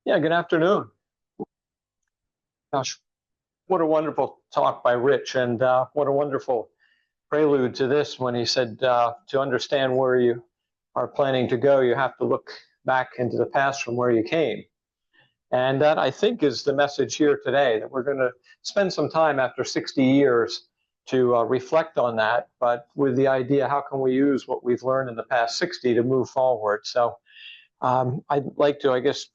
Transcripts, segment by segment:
Yeah, good afternoon. Gosh, what a wonderful talk by Rich, and what a wonderful prelude to this when he said to understand where you are planning to go, you have to look back into the past from where you came. And that, I think, is the message here today, that we're going to spend some time after 60 years to reflect on that, but with the idea, how can we use what we've learned in the past 60 to move forward? So I'd like to, I guess,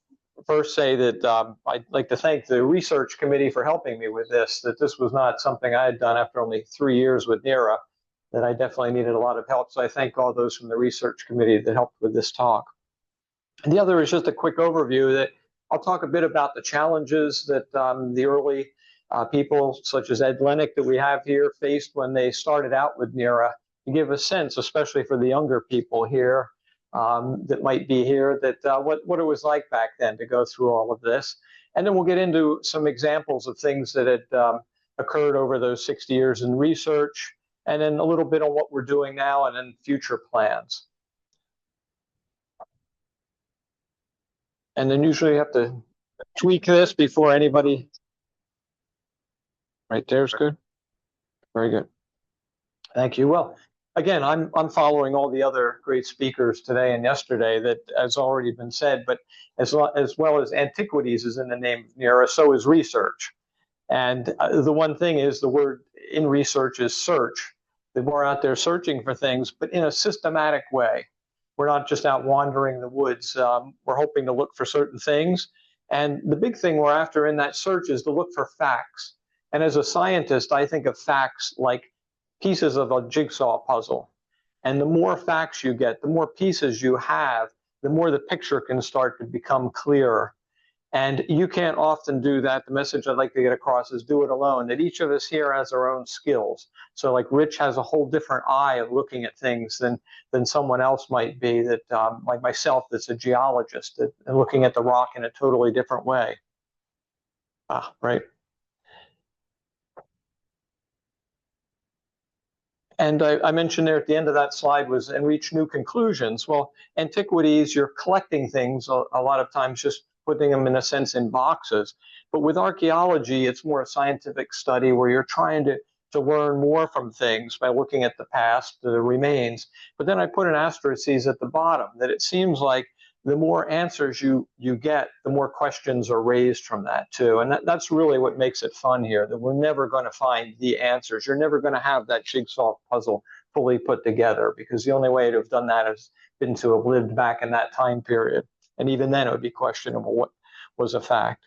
first say that I'd like to thank the research committee for helping me with this, that this was not something I had done after only 3 years with NEARA, that I definitely needed a lot of help. So I thank all those from the research committee that helped with this talk. And the other is just a quick overview that I'll talk a bit about the challenges that the early people, such as Ed Lennick that we have here, faced when they started out with NEARA, to give a sense, especially for the younger people here, that might be here, that what it was like back then to go through all of this. And then we'll get into some examples of things that had occurred over those 60 years in research, and then a little bit on what we're doing now and then future plans. And then usually you have to tweak this before anybody. Right there's good. Very good. Thank you. Well, again, I'm following all the other great speakers today and yesterday that has already been said, but as well as antiquities is in the name of NEARA, so is research. And the one thing is, the word in research is search. That we're out there searching for things, but in a systematic way. We're not just out wandering the woods. We're hoping to look for certain things. And the big thing we're after in that search is to look for facts. And as a scientist, I think of facts like pieces of a jigsaw puzzle. And the more facts you get, the more pieces you have, the more the picture can start to become clearer. And you can't often do that. The message I'd like to get across is do it alone, that each of us here has our own skills. So like Rich has a whole different eye of looking at things than someone else might be, that like myself, that's a geologist, and looking at the rock in a totally different way. Right. And I mentioned there at the end of that slide was, and reach new conclusions. Well, antiquities, you're collecting things a lot of times, just putting them in a sense in boxes. But with archaeology, it's more a scientific study where you're trying to learn more from things by looking at the past, the remains. But then I put an asterisk at the bottom, that it seems like the more answers you get, the more questions are raised from that too. And that's really what makes it fun here, that we're never going to find the answers. You're never going to have that jigsaw puzzle fully put together, because the only way to have done that has been to have lived back in that time period. And even then it would be questionable what was a fact.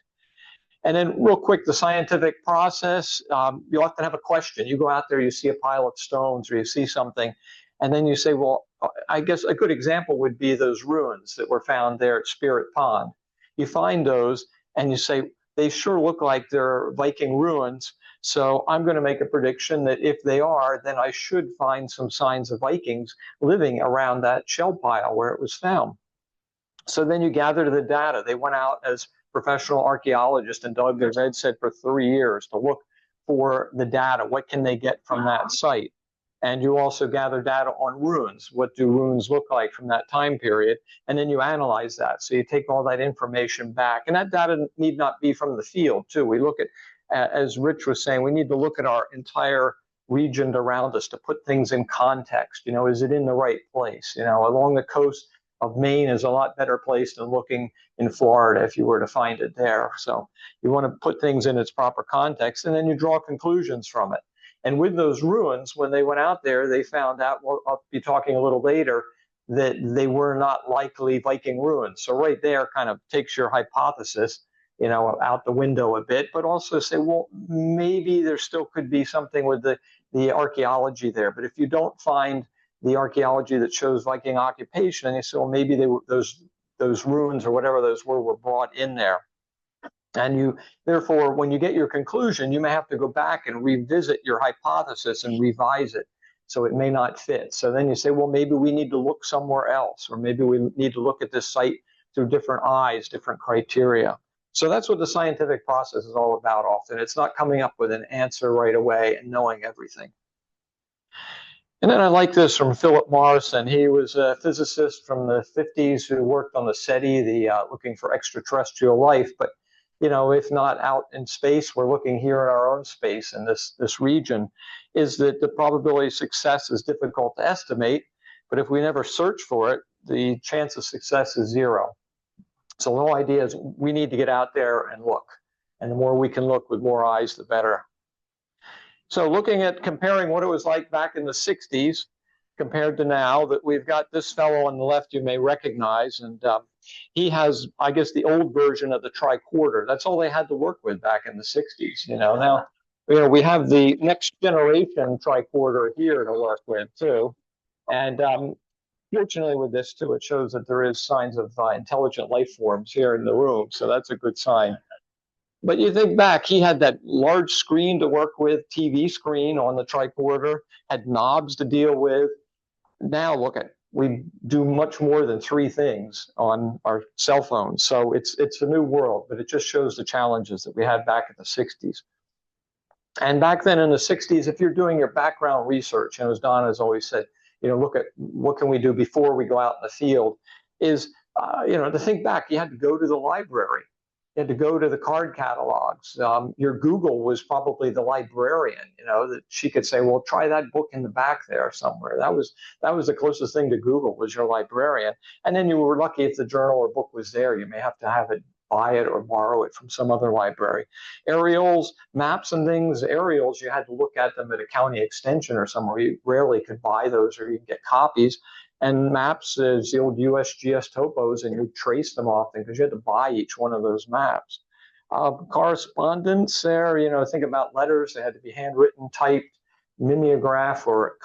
And then real quick, the scientific process, you often have a question. You go out there, you see a pile of stones or you see something, and then you say, well, I guess a good example would be those ruins that were found there at Spirit Pond. You find those and you say, they sure look like they're Viking ruins. So I'm going to make a prediction that if they are, then I should find some signs of Vikings living around that shell pile where it was found. So then you gather the data. They went out as professional archaeologists and dug, as Ed said, for 3 years to look for the data. What can they get from that site? And you also gather data on ruins. What do ruins look like from that time period? And then you analyze that. So you take all that information back. And that data need not be from the field, too. We look at, as Rich was saying, we need to look at our entire region around us to put things in context. You know, is it in the right place? You know, along the coast of Maine is a lot better place than looking in Florida if you were to find it there. So you want to put things in its proper context, and then you draw conclusions from it. And with those ruins, when they went out there, they found out, well, I'll be talking a little later, that they were not likely Viking ruins. So right there kind of takes your hypothesis, you know, out the window a bit, but also say, well, maybe there still could be something with the archaeology there. But if you don't find the archaeology that shows Viking occupation, and you say, well, maybe they were, those ruins or whatever those were brought in there. And you, therefore, when you get your conclusion, you may have to go back and revisit your hypothesis and revise it. So it may not fit. So then you say, well, maybe we need to look somewhere else, or maybe we need to look at this site through different eyes, different criteria. So that's what the scientific process is all about often. It's not coming up with an answer right away and knowing everything. And then I like this from Philip Morrison. He was a physicist from the 50s who worked on the SETI, looking for extraterrestrial life. But if not out in space, we're looking here in our own space in this region. Is that the probability of success is difficult to estimate, but if we never search for it, the chance of success is zero. So the whole idea is we need to get out there and look, and the more we can look with more eyes, the better. So looking at comparing what it was like back in the 60s compared to now, that we've got this fellow on the left you may recognize, and he has, I guess, the old version of the tricorder. That's all they had to work with back in the 60s. Now, we have the next generation tricorder here to work with too. And fortunately with this too, it shows that there is signs of intelligent life forms here in the room. So that's a good sign. But you think back, he had that large screen to work with, TV screen on the tricorder, had knobs to deal with. Now look at, we do much more than three things on our cell phones. So it's a new world, but it just shows the challenges that we had back in the 60s. And back then in the 60s, if you're doing your background research, and as Don has always said, look at what can we do before we go out in the field, is, to think back, you had to go to the library. You had to go to the card catalogs. Your Google was probably the librarian, that she could say, well, try that book in the back there somewhere. That was the closest thing to Google, was your librarian. And then you were lucky if the journal or book was there. You may have to have it, buy it or borrow it from some other library. Aerials, maps and things, aerials, you had to look at them at a county extension or somewhere. You rarely could buy those or you could get copies. And maps is the old USGS topos, and you trace them often because you had to buy each one of those maps. Correspondence there, think about letters. They had to be handwritten, typed, mimeograph, or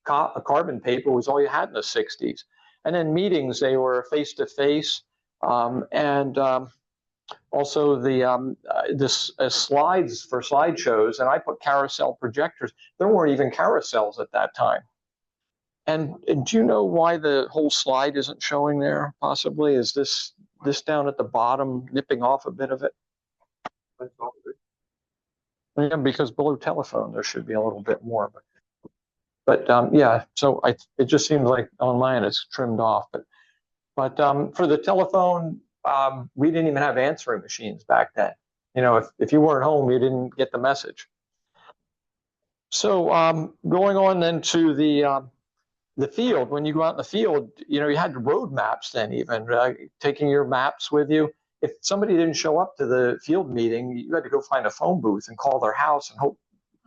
a carbon paper was all you had in the 60s. And then meetings, they were face-to-face. And also the slides for slideshows, and I put carousel projectors. There weren't even carousels at that time. And do you know why the whole slide isn't showing there, possibly? Is this down at the bottom nipping off a bit of it? Yeah, because below telephone, there should be a little bit more. But yeah, so it just seems like online it's trimmed off. But for the telephone, we didn't even have answering machines back then. If you weren't home, you didn't get the message. So going on then to the field, when you go out in the field, you had road maps then, even taking your maps with you. If somebody didn't show up to the field meeting, you had to go find a phone booth and call their house and hope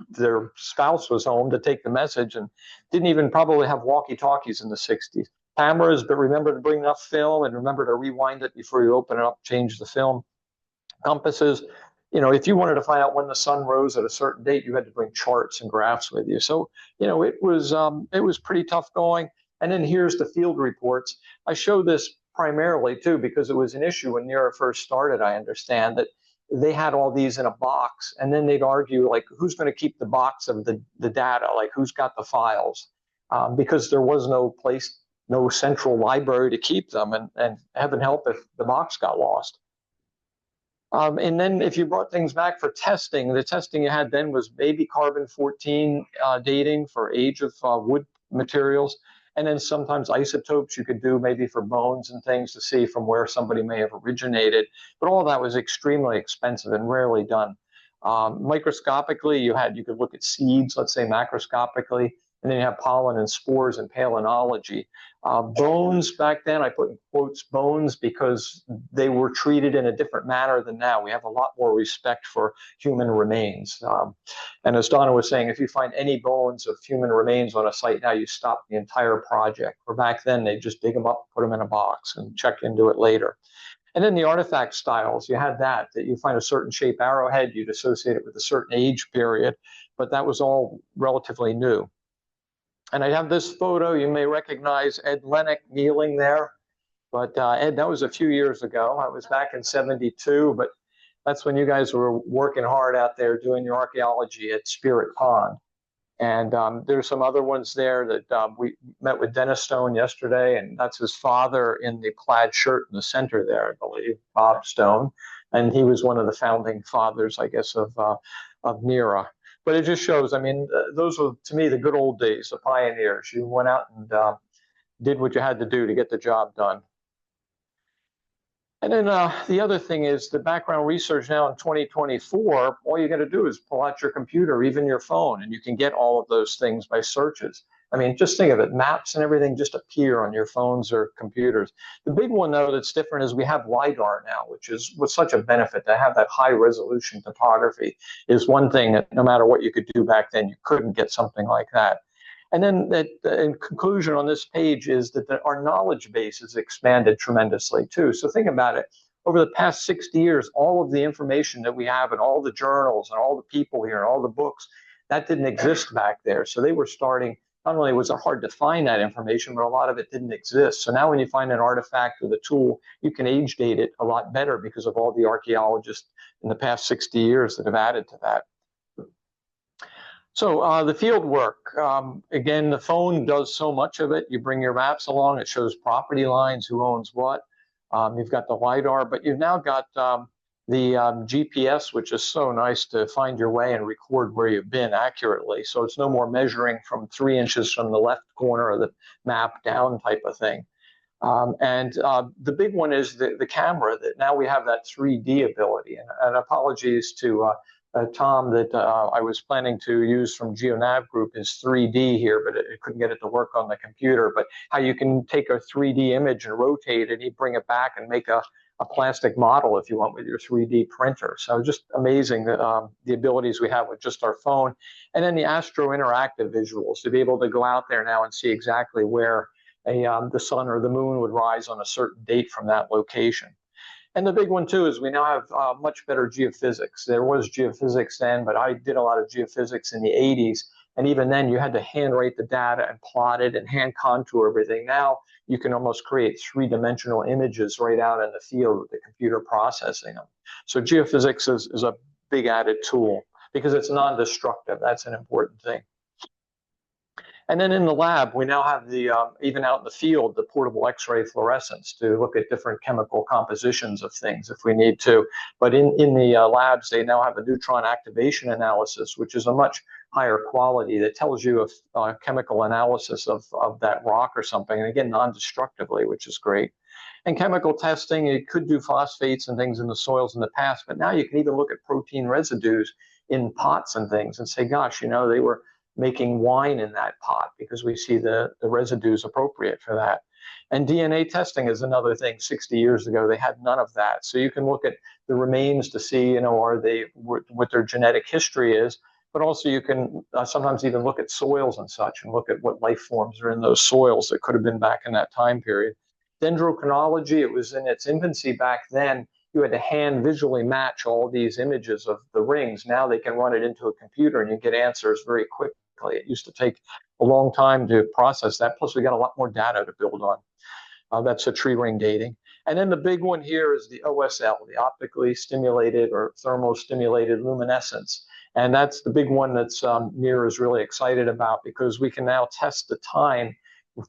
their spouse was home to take the message, and didn't even probably have walkie-talkies in the 60s. Cameras, but remember to bring enough film and remember to rewind it before you open it up, change the film. Compasses, if you wanted to find out when the sun rose at a certain date, you had to bring charts and graphs with you. So, it was pretty tough going. And then here's the field reports. I show this primarily too because it was an issue when NEARA first started. I understand that they had all these in a box, and then they'd argue like, who's going to keep the box of the data? Like, who's got the files? Because there was no central library to keep them, and heaven help if the box got lost. And then if you brought things back for testing, the testing you had then was maybe carbon-14 dating for age of wood materials, and then sometimes isotopes you could do maybe for bones and things to see from where somebody may have originated. But all that was extremely expensive and rarely done. Microscopically, you could look at seeds, let's say macroscopically, and then you have pollen and spores and palynology. Bones back then, I put in quotes bones because they were treated in a different manner than now. We have a lot more respect for human remains. And as Donna was saying, if you find any bones of human remains on a site now, you stop the entire project. Where back then, they just dig them up, put them in a box, and check into it later. And then the artifact styles, you had that you find a certain shape arrowhead, you'd associate it with a certain age period, but that was all relatively new. And I have this photo. You may recognize Ed Lennox kneeling there. But Ed, that was a few years ago. I was back in '72, but that's when you guys were working hard out there doing your archaeology at Spirit Pond. And there's some other ones there that we met with Dennis Stone yesterday, and that's his father in the plaid shirt in the center there, I believe, Bob Stone. And he was one of the founding fathers, I guess, of NEARA. But it just shows, I mean, those were, to me, the good old days, the pioneers. You went out and did what you had to do to get the job done. And then the other thing is the background research now in 2024, all you got to do is pull out your computer, even your phone, and you can get all of those things by searches. I mean, just think of it, maps and everything just appear on your phones or computers. The big one, though, that's different is we have Lidar now, which is was such a benefit to have that high resolution topography is one thing that no matter what you could do back then, you couldn't get something like that. And then that, in conclusion on this page is that our knowledge base has expanded tremendously too. So think about it. Over the past 60 years, all of the information that we have and all the journals and all the people here and all the books, that didn't exist back there. So they were starting, not only was it hard to find that information, but a lot of it didn't exist. So now when you find an artifact with a tool, you can age date it a lot better because of all the archaeologists in the past 60 years that have added to that. So the field work, again, the phone does so much of it. You bring your maps along, it shows property lines, who owns what. You've got the LiDAR, but you've now got the GPS, which is so nice to find your way and record where you've been accurately. So it's no more measuring from 3 inches from the left corner of the map down type of thing. And the big one is the camera, that now we have that 3D ability. And apologies to Tom, that I was planning to use from GeoNav Group is 3D here, but it couldn't get it to work on the computer. But how you can take a 3D image and rotate it, you bring it back and make a plastic model if you want with your 3D printer. So just amazing that the abilities we have with just our phone. And then the Astro Interactive visuals, to be able to go out there now and see exactly where the sun or the moon would rise on a certain date from that location. And the big one, too, is we now have much better geophysics. There was geophysics then, but I did a lot of geophysics in the 80s. And even then, you had to handwrite the data and plot it and hand contour everything. Now, you can almost create three-dimensional images right out in the field with the computer processing them. So geophysics is a big added tool because it's non-destructive. That's an important thing. And then in the lab, we now have the, even out in the field, the portable X-ray fluorescence to look at different chemical compositions of things if we need to. But in the labs, they now have a neutron activation analysis, which is a much higher quality that tells you a chemical analysis of that rock or something, and again, non-destructively, which is great. And chemical testing, it could do phosphates and things in the soils in the past, but now you can even look at protein residues in pots and things and say, gosh, you know, they were making wine in that pot because we see the residues appropriate for that. And DNA testing is another thing. 60 years ago, they had none of that. So you can look at the remains to see, you know, are they what their genetic history is, but also you can sometimes even look at soils and such and look at what life forms are in those soils that could have been back in that time period. Dendrochronology, it was in its infancy back then. You had to hand visually match all these images of the rings. Now they can run it into a computer and you get answers very quickly. It used to take a long time to process that. Plus, we got a lot more data to build on. That's a tree ring dating. And then the big one here is the OSL, the optically stimulated or thermostimulated luminescence. And that's the big one that's NEARA is really excited about because we can now test the time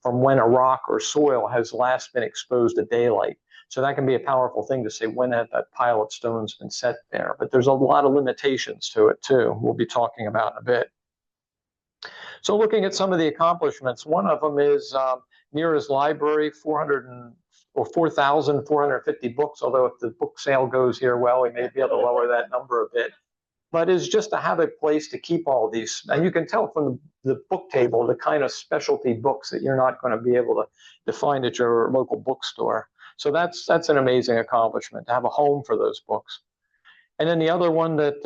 from when a rock or soil has last been exposed to daylight. So that can be a powerful thing to say when that pile of stone's been set there. But there's a lot of limitations to it, too. We'll be talking about in a bit. So looking at some of the accomplishments, one of them is NEARA's library, 4,450 books, although if the book sale goes here well, we may be able to lower that number a bit. But is just to have a place to keep all these. And you can tell from the book table the kind of specialty books that you're not going to be able to find at your local bookstore. So that's an amazing accomplishment, to have a home for those books. And then the other one that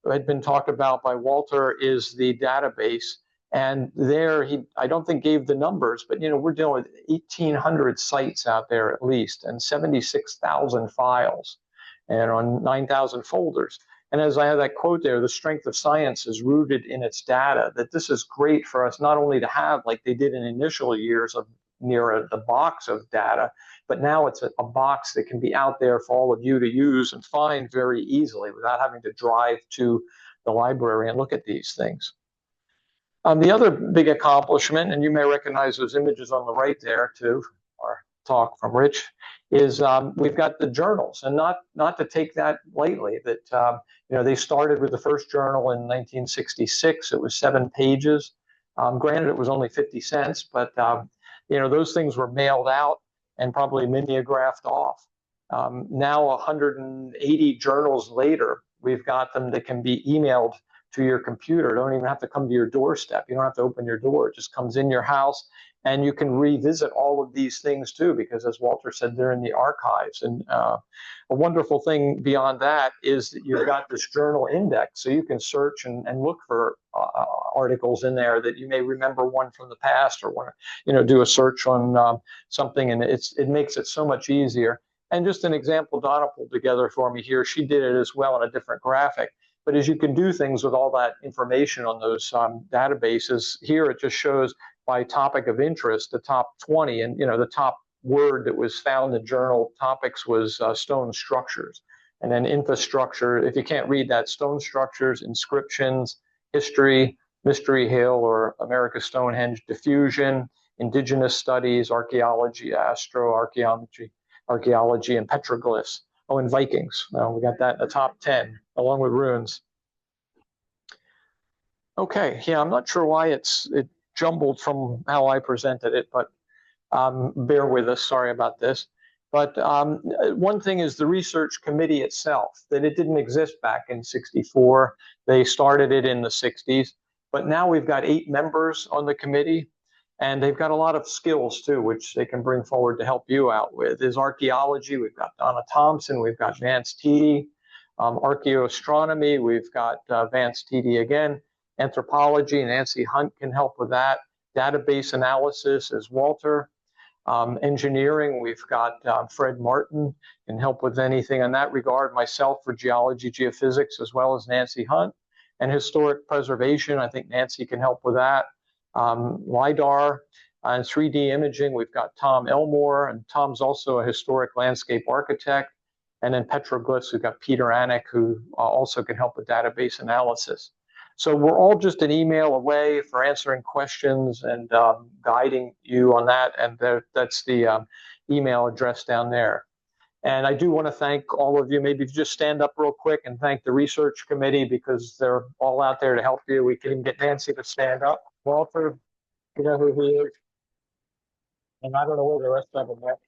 had been talked about by Walter is the database. And there, I don't think gave the numbers, but you know, we're dealing with 1,800 sites out there at least, and 76,000 files, and on 9,000 folders. And as I have that quote there, the strength of science is rooted in its data, that this is great for us not only to have, like they did in initial years of NEARA, the box of data, but now it's a box that can be out there for all of you to use and find very easily without having to drive to the library and look at these things. The other big accomplishment, and you may recognize those images on the right there too, our talk from Rich, is we've got the journals, and not to take that lightly. That they started with the first journal in 1966. It was 7 pages. Granted, it was only 50 cents, but those things were mailed out and probably mimeographed off. Now, 180 journals later, we've got them that can be emailed to your computer. Don't even have to come to your doorstep. You don't have to open your door. It just comes in your house, and you can revisit all of these things too, because as Walter said, they're in the archives. And a wonderful thing beyond that is that you've got this journal index, so you can search and look for articles in there that you may remember one from the past, or want to do a search on something, and it makes it so much easier. And just an example Donna pulled together for me here, she did it as well in a different graphic. But as you can do things with all that information on those databases, here it just shows by topic of interest the top 20, and the top word that was found in journal topics was stone structures. And then infrastructure, if you can't read that, stone structures, inscriptions, history, Mystery Hill or America's Stonehenge, diffusion, indigenous studies, archaeology, astroarchaeology, and petroglyphs. Oh, and Vikings. We got that in the top 10, along with runes. Okay, yeah, I'm not sure why it jumbled from how I presented it, but bear with us. Sorry about this. But one thing is the research committee itself, that it didn't exist back in '64. They started it in the '60s, but now we've got 8 members on the committee. And they've got a lot of skills too, which they can bring forward to help you out with. Is archaeology, we've got Donna Thompson, we've got Vance Teedy. Archaeoastronomy, we've got Vance Teedy again. Anthropology, Nancy Hunt can help with that. Database analysis is Walter. Engineering, we've got Fred Martin, can help with anything in that regard. Myself for geology, geophysics, as well as Nancy Hunt. And historic preservation, I think Nancy can help with that. Lidar and 3D imaging, we've got Tom Elmore, and Tom's also a historic landscape architect. And then petroglyphs, we've got Peter Anik, who also can help with database analysis. So we're all just an email away for answering questions and guiding you on that. And that's the email address down there. And I do want to thank all of you. Maybe if you just stand up real quick and thank the research committee, because they're all out there to help you. We can even get Nancy to stand up. Walter, you know who he is. And I don't know where the rest of them are.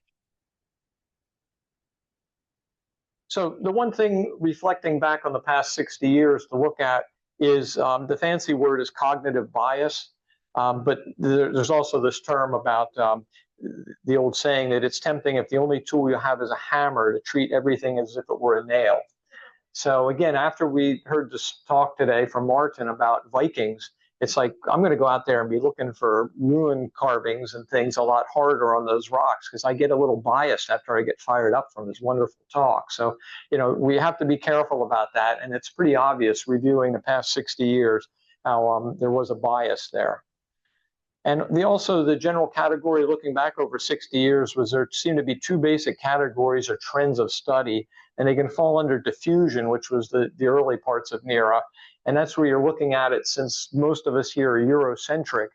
So the one thing, reflecting back on the past 60 years to look at, is the fancy word is cognitive bias. But there's also this term about the old saying that it's tempting if the only tool you have is a hammer to treat everything as if it were a nail. So again, after we heard this talk today from Martin about Vikings, it's like, I'm going to go out there and be looking for ruin carvings and things a lot harder on those rocks, because I get a little biased after I get fired up from this wonderful talk. So, we have to be careful about that. And it's pretty obvious reviewing the past 60 years how there was a bias there. And also the general category looking back over 60 years was there seemed to be 2 basic categories or trends of study, and they can fall under diffusion, which was the early parts of NEARA. And that's where you're looking at it, since most of us here are Eurocentric.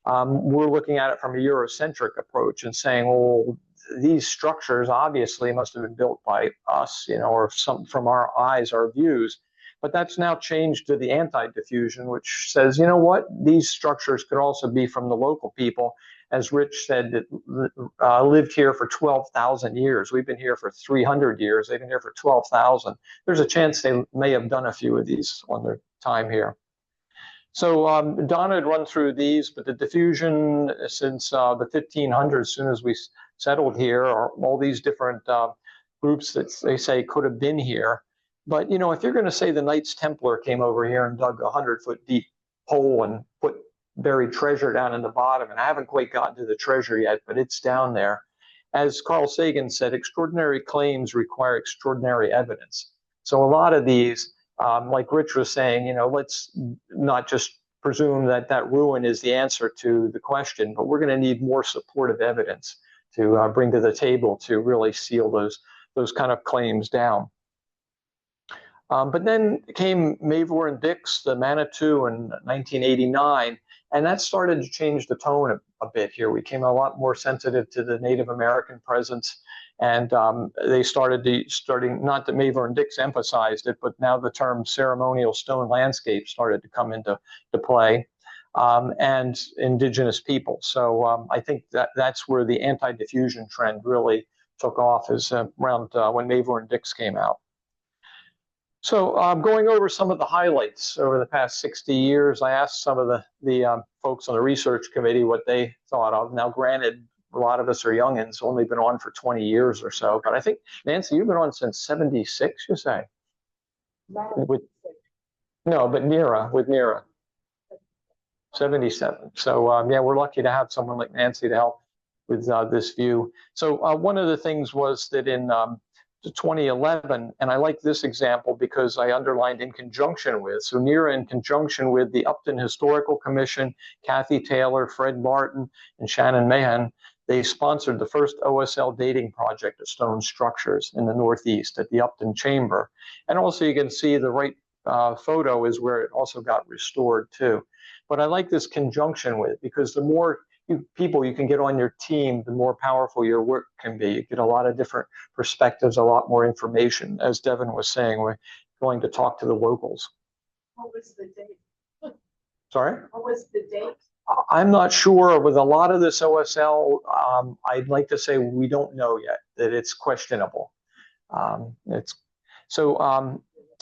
We're looking at it from a Eurocentric approach and saying, well, these structures obviously must have been built by us, or some from our eyes, our views. But that's now changed to the anti-diffusion, which says, you know what, these structures could also be from the local people. As Rich said, that lived here for 12,000 years. We've been here for 300 years. They've been here for 12,000. There's a chance they may have done a few of these on their time here. So Donna had run through these, but the diffusion since the 1500s, as soon as we settled here, are all these different groups that they say could have been here. But, if you're going to say the Knights Templar came over here and dug a 100-foot deep hole and put buried treasure down in the bottom, and I haven't quite gotten to the treasure yet, but it's down there. As Carl Sagan said, extraordinary claims require extraordinary evidence. So a lot of these, like Rich was saying, let's not just presume that that ruin is the answer to the question, but we're going to need more supportive evidence to bring to the table to really seal those kind of claims down. But then came Mavor and Dix, the Manitou, in 1989, and that started to change the tone a bit here. We became a lot more sensitive to the Native American presence, And they starting, not that Mavor and Dix emphasized it, but now the term ceremonial stone landscape started to come into play, and indigenous people. So I think that's where the anti-diffusion trend really took off, is around when Mavor and Dix came out. So going over some of the highlights over the past 60 years, I asked some of the folks on the research committee what they thought of. Now, granted, a lot of us are youngins, only been on for 20 years or so, but I think, Nancy, you've been on since 76, you say? With, no, but NEARA, with NEARA. 77. So yeah, we're lucky to have someone like Nancy to help with this view. So one of the things was that in 2011, and I like this example because I underlined in conjunction with, so NEARA in conjunction with the Upton Historical Commission, Kathy Taylor, Fred Martin, and Shannon Mahan, they sponsored the first OSL dating project of stone structures in the Northeast at the Upton Chamber. And also you can see the right photo is where it also got restored too. But I like this conjunction with, because the more people you can get on your team, the more powerful your work can be. You get a lot of different perspectives, a lot more information. As Devin was saying, we're going to talk to the locals. What was the date? Sorry? What was the date? I'm not sure. With a lot of this OSL, I'd like to say we don't know yet, that it's questionable.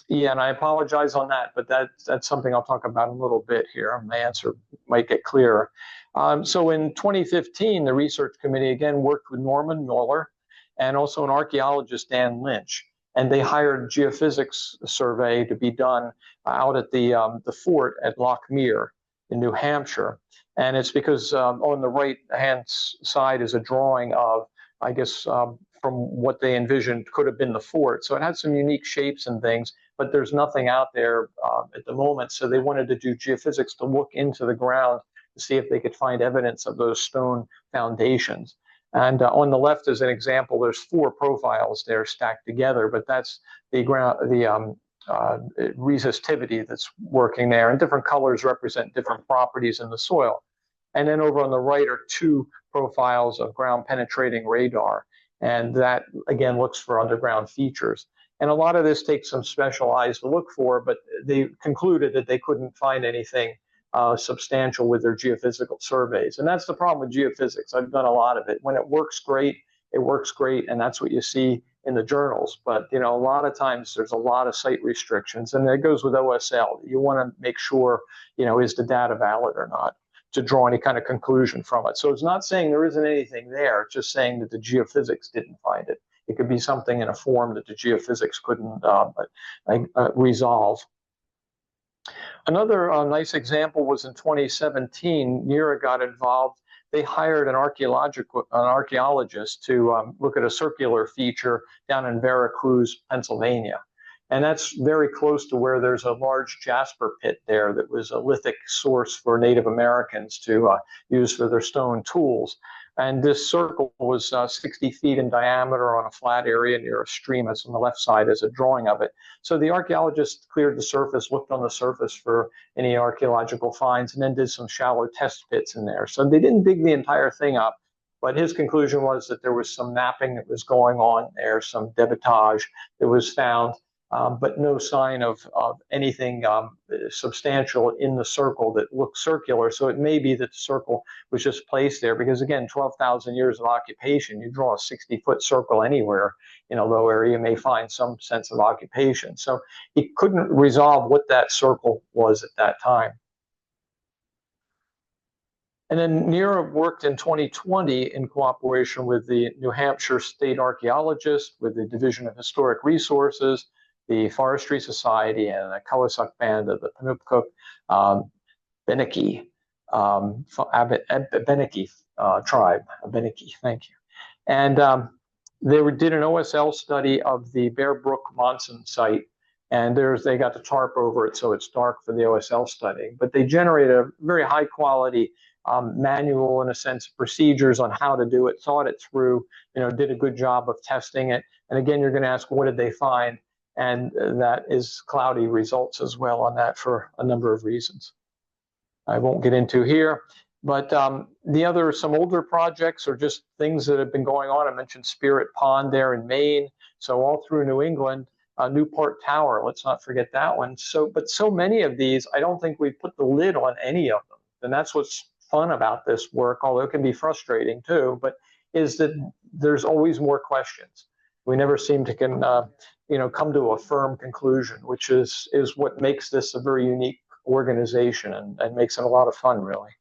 Yeah, and I apologize on that, but that's something I'll talk about in a little bit here. My answer might get clearer. So in 2015, the research committee again worked with Norman Mueller and also an archaeologist, Dan Lynch, and they hired geophysics survey to be done out at the fort at Lochmere in New Hampshire. And it's because on the right-hand side is a drawing of, I guess, from what they envisioned could have been the fort. So it had some unique shapes and things, but there's nothing out there at the moment. So they wanted to do geophysics to look into the ground to see if they could find evidence of those stone foundations. And on the left, as an example, there's 4 profiles there stacked together, but that's the resistivity that's working there, and different colors represent different properties in the soil. And then over on the right are 2 profiles of ground penetrating radar, and that again looks for underground features. And a lot of this takes some special eyes to look for, but they concluded that they couldn't find anything substantial with their geophysical surveys. And that's the problem with geophysics. I've done a lot of it. When it works great, and that's what you see in the journals. But a lot of times there's a lot of site restrictions, and it goes with OSL. You want to make sure, is the data valid or not, to draw any kind of conclusion from it. So it's not saying there isn't anything there, it's just saying that the geophysics didn't find it. It could be something in a form that the geophysics couldn't resolve. Another nice example was in 2017, NEARA got involved. They hired an archaeologist to look at a circular feature down in Veracruz, Pennsylvania. And that's very close to where there's a large jasper pit there that was a lithic source for Native Americans to use for their stone tools. And this circle was 60 feet in diameter on a flat area near a stream. That's on the left side as a drawing of it. So the archaeologist cleared the surface, looked on the surface for any archaeological finds, and then did some shallow test pits in there. So they didn't dig the entire thing up, but his conclusion was that there was some mapping that was going on there, some debitage that was found. But no sign of anything substantial in the circle that looked circular. So it may be that the circle was just placed there because, again, 12,000 years of occupation, you draw a 60-foot circle anywhere in a low area, you may find some sense of occupation. So he couldn't resolve what that circle was at that time. And then NEARA worked in 2020 in cooperation with the New Hampshire State Archaeologist, with the Division of Historic Resources, the Forestry Society, and the Kawasuk Band of the Penobscot Abenaki tribe. Abenaki, thank you. And they did an OSL study of the Bear Brook Monson site, and they got the tarp over it so it's dark for the OSL study. But they generated a very high quality manual, in a sense, procedures on how to do it, thought it through, did a good job of testing it. And again, you're going to ask, what did they find? And that is cloudy results as well on that for a number of reasons I won't get into here. But some older projects are just things that have been going on. I mentioned Spirit Pond there in Maine. So all through New England, Newport Tower, let's not forget that one. But so many of these, I don't think we've put the lid on any of them. And that's what's fun about this work, although it can be frustrating too, but is that there's always more questions. We never seem to come to a firm conclusion, which is what makes this a very unique organization and makes it a lot of fun, really.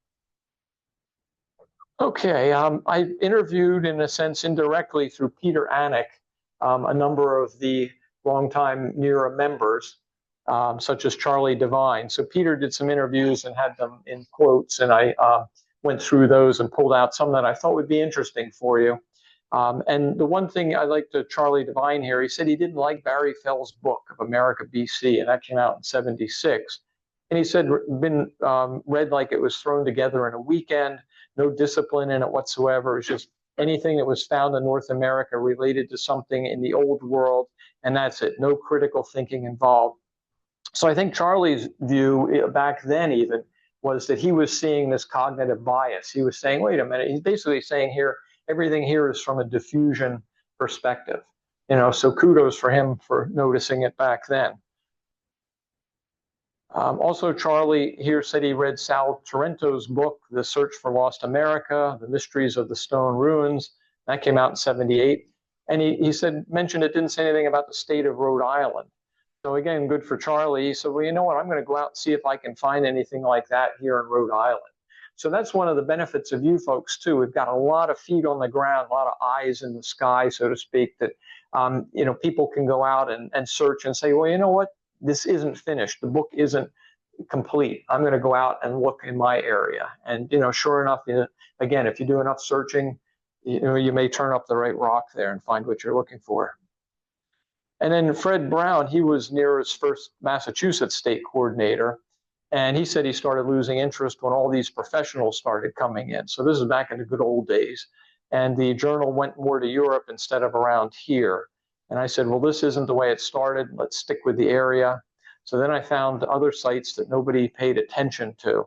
Okay, I interviewed, in a sense, indirectly through Peter Anick, a number of the longtime NEARA members, such as Charlie Devine. So Peter did some interviews and had them in quotes, and I went through those and pulled out some that I thought would be interesting for you. And the one thing I liked to Charlie Devine here, he said he didn't like Barry Fell's book of America BC, and that came out in '76. And he said, been read like it was thrown together in a weekend, no discipline in it whatsoever. It was just anything that was found in North America related to something in the old world, and that's it. No critical thinking involved. So I think Charlie's view back then even was that he was seeing this cognitive bias. He was saying, wait a minute, he's basically saying here, everything here is from a diffusion perspective. So kudos for him for noticing it back then. Also, Charlie here said he read Sal Tarento's book, The Search for Lost America, The Mysteries of the Stone Ruins. That came out in '78. And he mentioned it didn't say anything about the state of Rhode Island. So again, good for Charlie. He said, well, you know what? I'm going to go out and see if I can find anything like that here in Rhode Island. So that's one of the benefits of you folks, too. We've got a lot of feet on the ground, a lot of eyes in the sky, so to speak, that people can go out and search and say, well, you know what? This isn't finished. The book isn't complete. I'm going to go out and look in my area. And, sure enough, again, if you do enough searching, you may turn up the right rock there and find what you're looking for. And then Fred Brown, he was NEARA's first Massachusetts state coordinator. And he said he started losing interest when all these professionals started coming in. So this is back in the good old days. And the journal went more to Europe instead of around here. And I said, well, this isn't the way it started. Let's stick with the area. So then I found other sites that nobody paid attention to.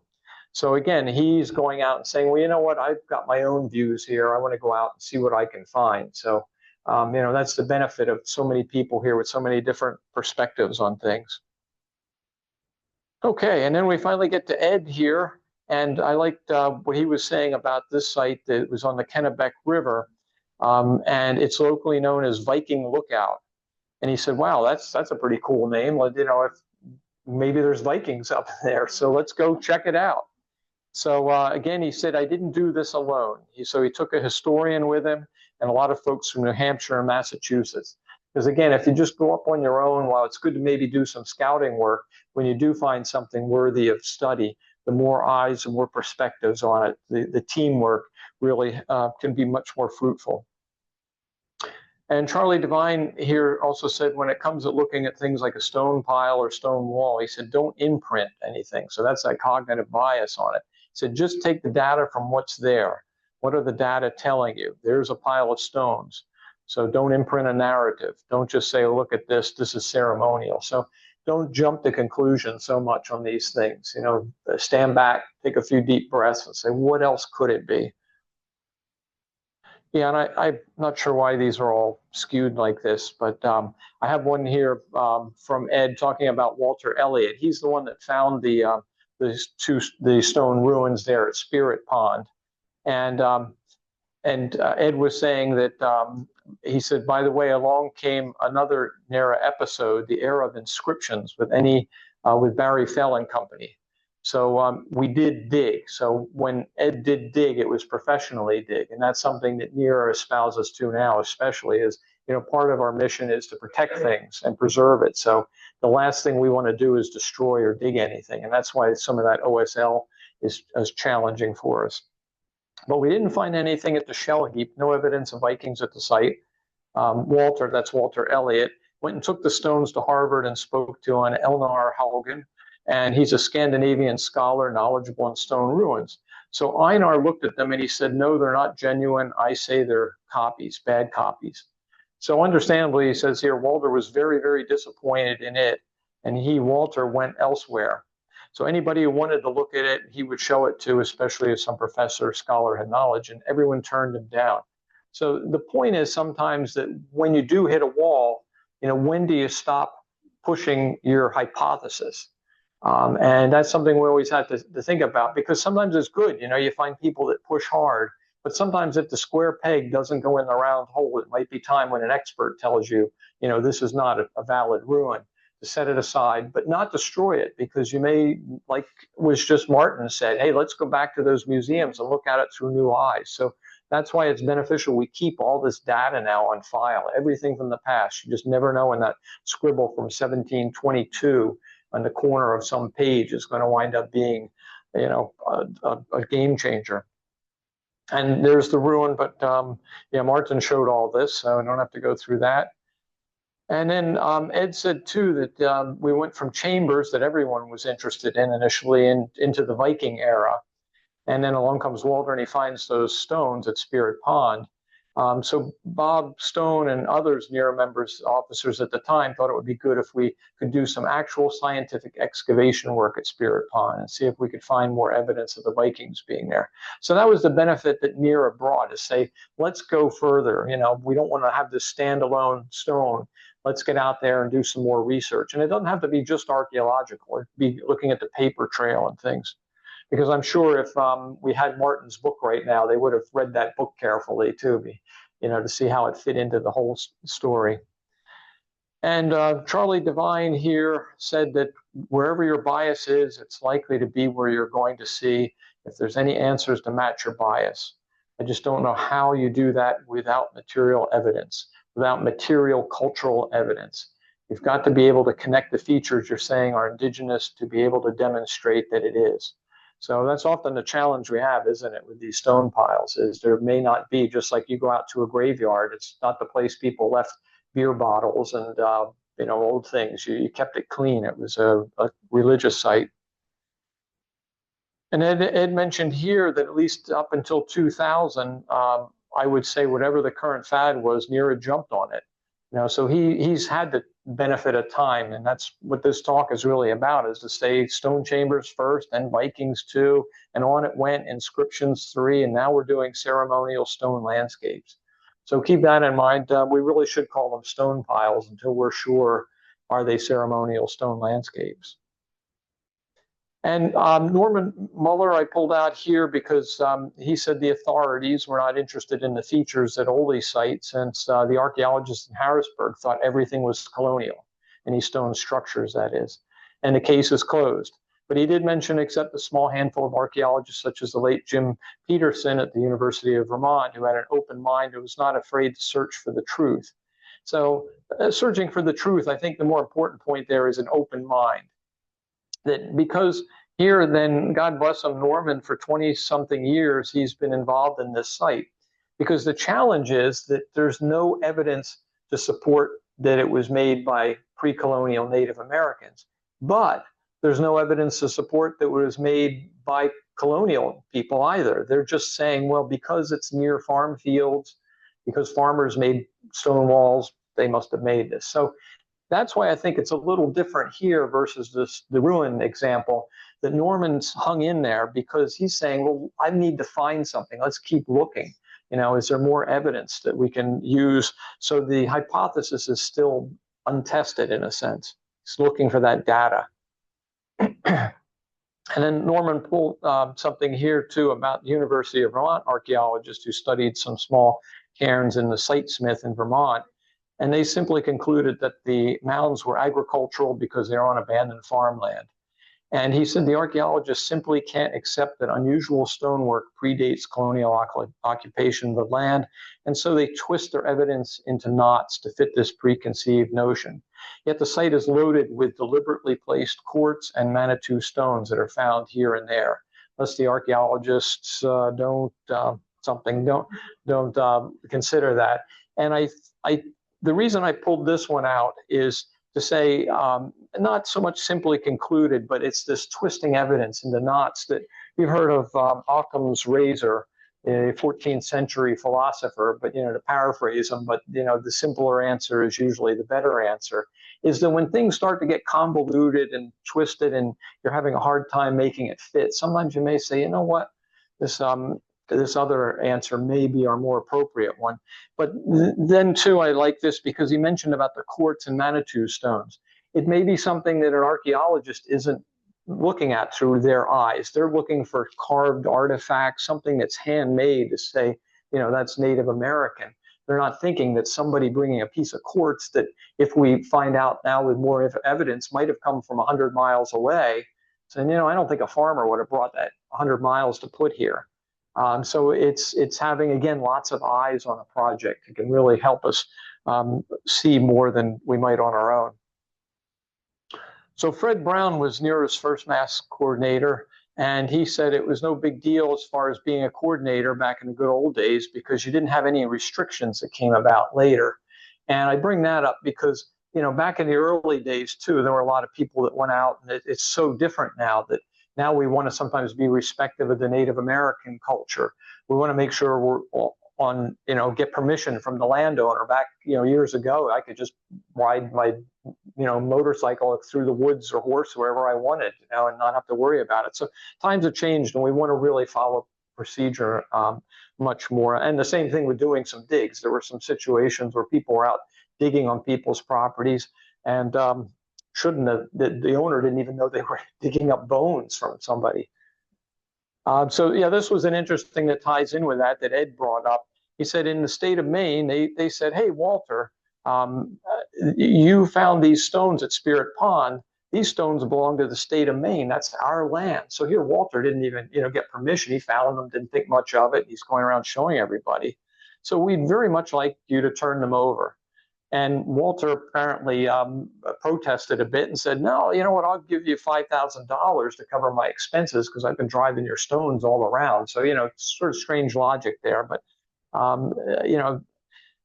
So again, he's going out and saying, well, you know what? I've got my own views here. I want to go out and see what I can find. So, that's the benefit of so many people here with so many different perspectives on things. Okay, and then we finally get to Ed here. And I liked what he was saying about this site that was on the Kennebec River. And it's locally known as Viking Lookout. And he said, wow, that's a pretty cool name. If maybe there's Vikings up there, so let's go check it out. So again, he said, I didn't do this alone. So he took a historian with him and a lot of folks from New Hampshire and Massachusetts. Because again, if you just go up on your own, while it's good to maybe do some scouting work, when you do find something worthy of study, the more eyes and more perspectives on it, the teamwork really can be much more fruitful. And Charlie Devine here also said, when it comes to looking at things like a stone pile or stone wall, he said, don't imprint anything. So that's that cognitive bias on it. He said, just take the data from what's there. What are the data telling you? There's a pile of stones. So don't imprint a narrative. Don't just say, look at this, this is ceremonial. So don't jump to conclusions so much on these things. Stand back, take a few deep breaths and say, what else could it be? Yeah, and I'm not sure why these are all skewed like this, but I have one here from Ed talking about Walter Elliott. He's the one that found the stone ruins there at Spirit Pond. And Ed was saying that he said, by the way, along came another NEARA episode, the era of inscriptions with Barry Fell and Company. So we did dig. So when Ed did dig, it was professionally dig. And that's something that NEARA espouses to now, especially is, part of our mission is to protect things and preserve it. So the last thing we want to do is destroy or dig anything. And that's why some of that OSL is challenging for us. But we didn't find anything at the shell heap, no evidence of Vikings at the site. That's Walter Elliott, went and took the stones to Harvard and spoke to an Elnar Haugen. And he's a Scandinavian scholar, knowledgeable in stone ruins. So Einar looked at them and he said, no, they're not genuine. I say they're copies, bad copies. So understandably, he says here, Walter was very, very disappointed in it. And Walter, went elsewhere. So anybody who wanted to look at it, he would show it to, especially if some professor or scholar had knowledge, and everyone turned him down. So the point is sometimes that when you do hit a wall, when do you stop pushing your hypothesis? And that's something we always have to think about, because sometimes it's good. You find people that push hard, but sometimes if the square peg doesn't go in the round hole, it might be time when an expert tells you, this is not a valid ruin, to set it aside, but not destroy it, because you may, like was just Martin said, hey, let's go back to those museums and look at it through new eyes. So that's why it's beneficial we keep all this data now on file, everything from the past. You just never know when that scribble from 1722 on the corner of some page is going to wind up being, a game changer. And there's the ruin, but Martin showed all this, so I don't have to go through that. And then Ed said too that we went from chambers that everyone was interested in initially into the Viking era. And then along comes Walter and he finds those stones at Spirit Pond. So Bob Stone and others, NEARA members, officers at the time, thought it would be good if we could do some actual scientific excavation work at Spirit Pond and see if we could find more evidence of the Vikings being there. So that was the benefit that NEARA brought, is say, let's go further. We don't want to have this standalone stone. Let's get out there and do some more research. And it doesn't have to be just archaeological. It could be looking at the paper trail and things. Because I'm sure if we had Martin's book right now, they would have read that book carefully too, to see how it fit into the whole story. And Charlie Devine here said that wherever your bias is, it's likely to be where you're going to see if there's any answers to match your bias. I just don't know how you do that without material evidence, without material cultural evidence. You've got to be able to connect the features you're saying are indigenous to be able to demonstrate that it is. So that's often the challenge we have, isn't it, with these stone piles, is there may not be, just like you go out to a graveyard, it's not the place people left beer bottles and old things. You kept it clean. It was a religious site. And Ed mentioned here that at least up until 2000, I would say whatever the current fad was, NEARA jumped on it. So he's had the benefit of time, and that's what this talk is really about, is to say stone chambers first, and Vikings 2, and on it went, inscriptions 3, and now we're doing ceremonial stone landscapes. So keep that in mind. We really should call them stone piles until we're sure, are they ceremonial stone landscapes? And Norman Muller I pulled out here because he said the authorities were not interested in the features at Ole site, since the archaeologists in Harrisburg thought everything was colonial, any stone structures, that is. And the case is closed. But he did mention, except a small handful of archaeologists, such as the late Jim Peterson at the University of Vermont, who had an open mind and was not afraid to search for the truth. So searching for the truth, I think the more important point there is an open mind. That because here, then, God bless him, Norman, for 20-something years, he's been involved in this site. Because the challenge is that there's no evidence to support that it was made by pre-colonial Native Americans. But there's no evidence to support that it was made by colonial people either. They're just saying, well, because it's near farm fields, because farmers made stone walls, they must have made this. So that's why I think it's a little different here versus the ruin example, that Norman's hung in there because he's saying, well, I need to find something. Let's keep looking. Is there more evidence that we can use? So the hypothesis is still untested in a sense. He's looking for that data. And then Norman pulled something here too about the University of Vermont archaeologists who studied some small cairns in the Sitesmith in Vermont. And they simply concluded that the mounds were agricultural because they're on abandoned farmland. And he said the archaeologists simply can't accept that unusual stonework predates colonial occupation of the land, and so they twist their evidence into knots to fit this preconceived notion. Yet the site is loaded with deliberately placed quartz and Manitou stones that are found here and there. Unless the archaeologists don't consider that. And the reason I pulled this one out is to say, not so much simply concluded, but it's this twisting evidence into knots that you've heard of Occam's razor, a 14th century philosopher, but, to paraphrase him, but, the simpler answer is usually the better answer, is that when things start to get convoluted and twisted and you're having a hard time making it fit, sometimes you may say, you know what, this other answer may be our more appropriate one. But then too, I like this because he mentioned about the quartz and Manitou stones. It may be something that an archaeologist isn't looking at through their eyes. They're looking for carved artifacts, something that's handmade to say, that's Native American. They're not thinking that somebody bringing a piece of quartz that, if we find out now with more evidence, might have come from 100 miles away. Saying, I don't think a farmer would have brought that 100 miles to put here. So it's having, again, lots of eyes on a project. It can really help us see more than we might on our own. So Fred Brown was NEARA's first mass coordinator, and he said it was no big deal as far as being a coordinator back in the good old days because you didn't have any restrictions that came about later. And I bring that up because, back in the early days too, there were a lot of people that went out, and it's so different now that now we want to sometimes be respectful of the Native American culture. We want to make sure we're on, get permission from the landowner. Back, years ago, I could just ride my, motorcycle through the woods or horse wherever I wanted, and not have to worry about it. So times have changed, and we want to really follow procedure much more. And the same thing with doing some digs. There were some situations where people were out digging on people's properties, and shouldn't have. The owner didn't even know they were digging up bones from somebody. So yeah, this was an interesting that ties in with that Ed brought up. He said in the state of Maine, they said, hey, Walter, you found these stones at Spirit Pond. These stones belong to the state of Maine. That's our land. So here, Walter didn't even, get permission. He found them, didn't think much of it. He's going around showing everybody. So we'd very much like you to turn them over. And Walter apparently protested a bit and said, no, you know what, I'll give you $5,000 to cover my expenses because I've been driving your stones all around. So, it's sort of strange logic there. But,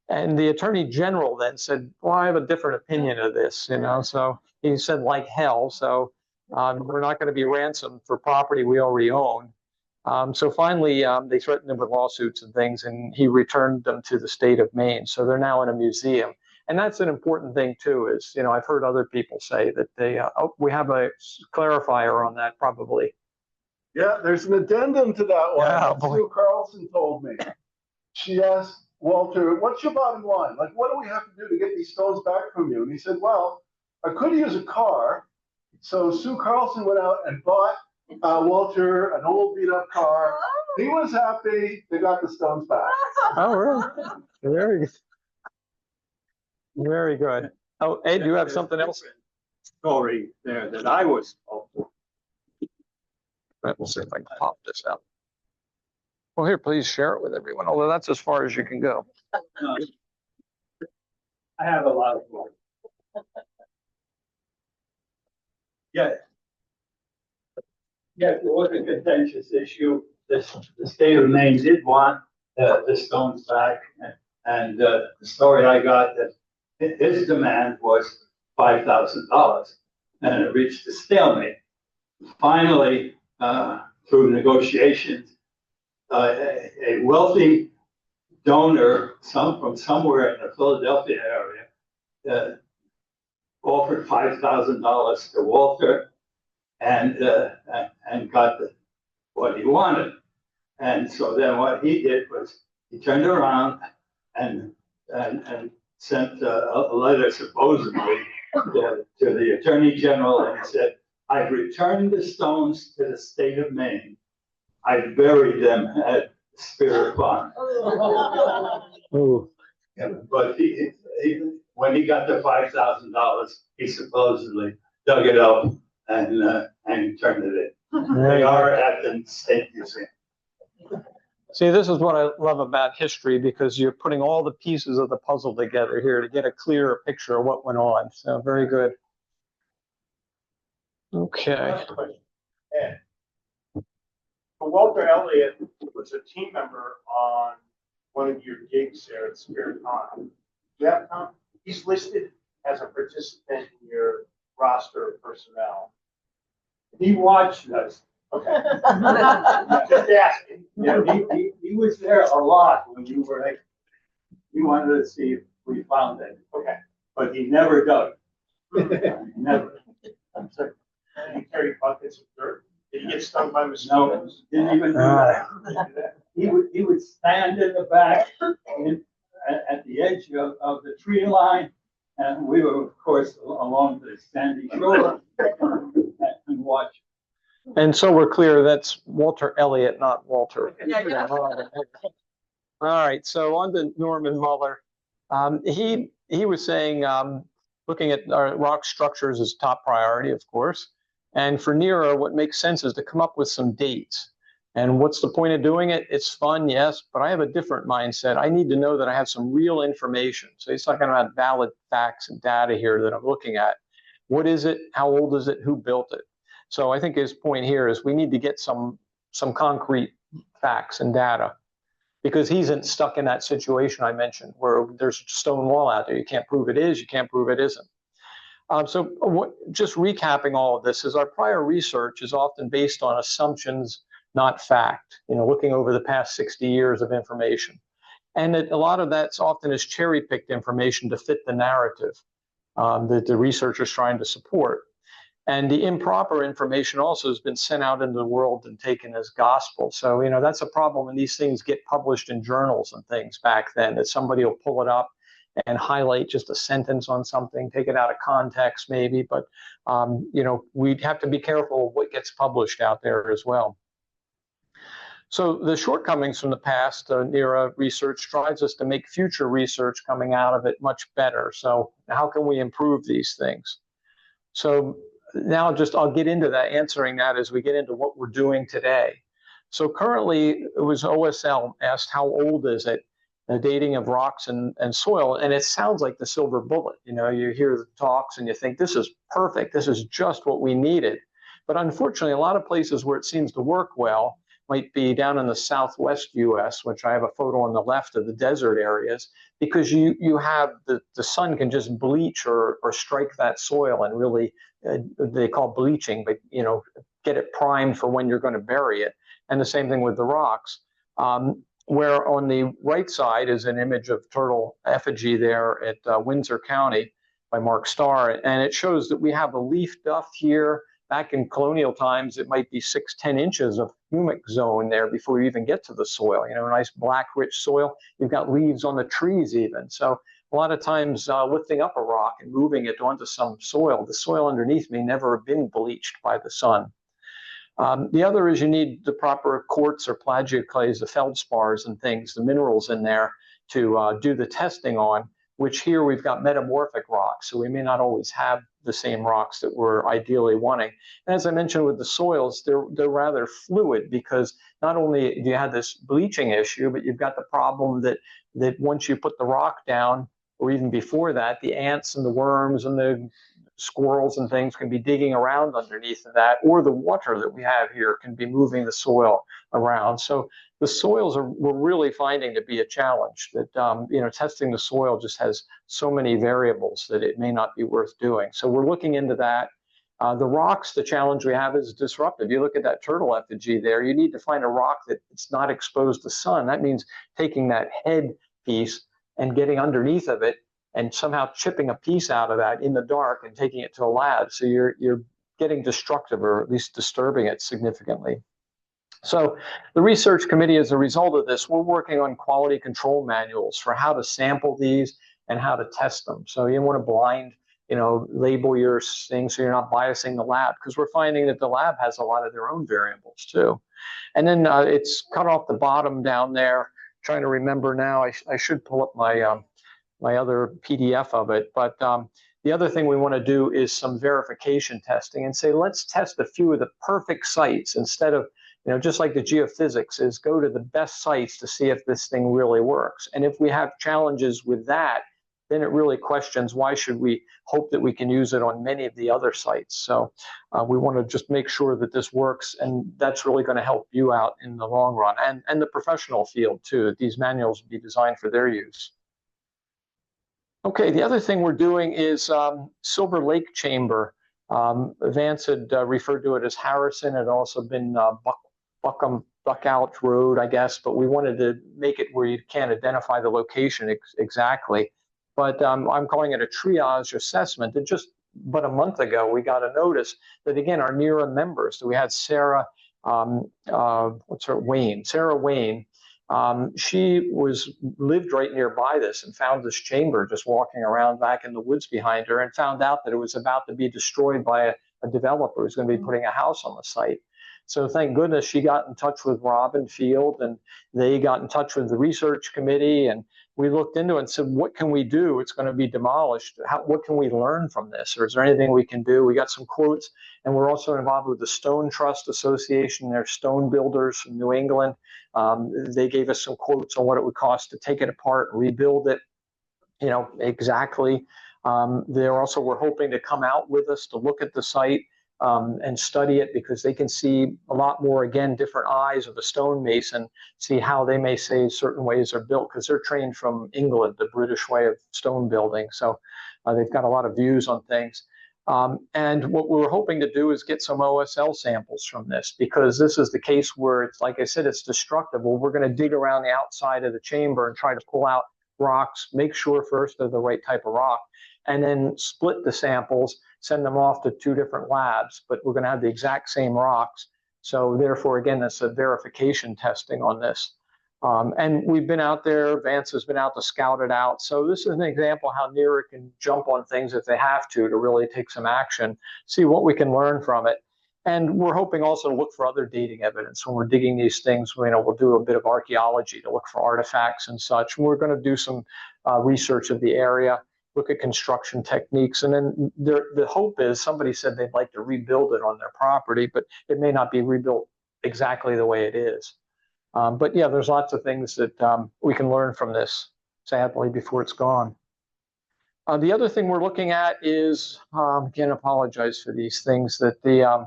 and the attorney general then said, well, I have a different opinion of this, So he said, like hell. So we're not going to be ransomed for property we already own. So finally, they threatened him with lawsuits and things, and he returned them to the state of Maine. So they're now in a museum. And that's an important thing too, is, I've heard other people say that we have a clarifier on that probably. Yeah, there's an addendum to that one. Yeah, Sue Carlson told me. She asked Walter, what's your bottom line? Like, what do we have to do to get these stones back from you? And he said, well, I could use a car. So Sue Carlson went out and bought Walter an old beat up car. He was happy. They got the stones back. Oh, really? Very good. Very good. Oh, Ed, you have something else? Story there that I was told. We'll see if I can pop this out. Well, here, please share it with everyone, although that's as far as you can go. I have a lot of work. Yeah. Yeah, it was a contentious issue. The state of Maine did want the stones back, and the story I got that his demand was $5,000, and it reached a stalemate. Finally, through negotiations, a wealthy donor, from somewhere in the Philadelphia area, offered $5,000 to Walter, and got what he wanted. And so then what he did was he turned around and sent a letter supposedly to the Attorney General, and he said, I've returned the stones to the state of Maine. I buried them at Spirit Pond. Oh. Yeah, but when he got the $5,000, he supposedly dug it up and turned it in. They are at the State Museum. See, this is what I love about history, because you're putting all the pieces of the puzzle together here to get a clearer picture of what went on. So very good. Okay. Yeah. So Walter Elliott was a team member on one of your gigs there at Spirit Pond. Yeah, he's listed as a participant in your roster of personnel. He watched us. Okay. Just asking. Yeah, he he was there a lot when you were like, he wanted to see if we found it, Okay. but he never dug. Never. I'm sorry. Did he carry buckets of dirt? Did he get stung by No, mosquitoes? didn't even do that. He would stand in the back at the edge of the tree line, and we were, of course, along the sandy shore and watch. And so we're clear, that's Walter Elliott, not Walter. Yeah. All right, so on to Norman Muller. He was saying, looking at our rock structures is top priority, of course. And for NEARA, what makes sense is to come up with some dates. And what's the point of doing it? It's fun, yes, but I have a different mindset. I need to know that I have some real information. So he's talking about valid facts and data here that I'm looking at. What is it? How old is it? Who built it? So I think his point here is we need to get some concrete facts and data, because he's stuck in that situation I mentioned where there's a stone wall out there. You can't prove it is, you can't prove it isn't. Just recapping all of this is our prior research is often based on assumptions, not fact, looking over the past 60 years of information. And a lot of that's often is cherry-picked information to fit the narrative that the researcher's trying to support. And the improper information also has been sent out into the world and taken as gospel. So, that's a problem when these things get published in journals and things back then, that somebody will pull it up and highlight just a sentence on something, take it out of context maybe, but, we'd have to be careful of what gets published out there as well. So the shortcomings from the past NEARA research drives us to make future research coming out of it much better. So how can we improve these things? So now I'll get into that, answering that as we get into what we're doing today. So currently, it was OSL asked, how old is it? The dating of rocks and soil, and it sounds like the silver bullet. You hear the talks and you think, this is perfect, this is just what we needed. But unfortunately, a lot of places where it seems to work well might be down in the southwest US, which I have a photo on the left of the desert areas, because you have the sun can just bleach or strike that soil and really, they call bleaching, but get it primed for when you're going to bury it. And the same thing with the rocks. Where on the right side is an image of turtle effigy there at Windsor County by Mark Starr, and it shows that we have a leaf duft here. Back in colonial times, it might be 6-10 inches of humic zone there before you even get to the soil. A nice black, rich soil. You've got leaves on the trees even. So a lot of times lifting up a rock and moving it onto some soil, the soil underneath may never have been bleached by the sun. The other is you need the proper quartz or plagioclase, the feldspars and things, the minerals in there to do the testing on, which here we've got metamorphic rocks. So we may not always have the same rocks that we're ideally wanting. And as I mentioned with the soils, they're rather fluid, because not only do you have this bleaching issue, but you've got the problem that once you put the rock down, or even before that, the ants and the worms and the squirrels and things can be digging around underneath of that, or the water that we have here can be moving the soil around. So the soils we're really finding to be a challenge, that testing the soil just has so many variables that it may not be worth doing. So we're looking into that. The rocks, the challenge we have is disruptive. You look at that turtle effigy there, you need to find a rock that it's not exposed to sun. That means taking that head piece and getting underneath of it and somehow chipping a piece out of that in the dark and taking it to a lab. So you're getting destructive, or at least disturbing it significantly. So the research committee, as a result of this, we're working on quality control manuals for how to sample these and how to test them. So you want to blind, label your things so you're not biasing the lab, because we're finding that the lab has a lot of their own variables too. And then it's cut off the bottom down there. Trying to remember now, I should pull up my other PDF of it. But the other thing we want to do is some verification testing and say, let's test a few of the perfect sites instead of, just like the geophysics is, go to the best sites to see if this thing really works. And if we have challenges with that, then it really questions, why should we hope that we can use it on many of the other sites? So we want to just make sure that this works, and that's really going to help you out in the long run, and the professional field too, that these manuals be designed for their use. Okay, the other thing we're doing is Silver Lake Chamber. Vance had referred to it as Harrison. It had also been Buckout Road, I guess, but we wanted to make it where you can't identify the location exactly. But I'm calling it a triage assessment. And just but a month ago, we got a notice that, again, our NEARA members, so we had Sarah, Sarah Wayne. She lived right nearby this and found this chamber just walking around back in the woods behind her, and found out that it was about to be destroyed by a developer who's going to be putting a house on the site. So thank goodness she got in touch with Robin Field, and they got in touch with the research committee, and we looked into it and said, what can we do? It's going to be demolished. What can we learn from this? Or is there anything we can do? We got some quotes, and we're also involved with the Stone Trust Association. They're stone builders from New England. They gave us some quotes on what it would cost to take it apart, rebuild it, exactly. We're hoping to come out with us to look at the site and study it, because they can see a lot more, again, different eyes of a stonemason, see how they may say certain ways are built, because they're trained from England, the British way of stone building. So they've got a lot of views on things. And what we're hoping to do is get some OSL samples from this, because this is the case where it's, like I said, it's destructive. Well, we're going to dig around the outside of the chamber and try to pull out rocks, make sure first they're the right type of rock, and then split the samples, send them off to 2 different labs, but we're going to have the exact same rocks. So therefore, again, that's a verification testing on this. And we've been out there, Vance has been out to scout it out. So this is an example how NEARA can jump on things if they have to really take some action, see what we can learn from it. And we're hoping also to look for other dating evidence. When we're digging these things, we'll do a bit of archaeology to look for artifacts and such. And we're going to do some research of the area, look at construction techniques. And then the hope is, somebody said they'd like to rebuild it on their property, but it may not be rebuilt exactly the way it is. But yeah, there's lots of things that we can learn from this, sadly, before it's gone. The other thing we're looking at is, again, apologize for these things, that the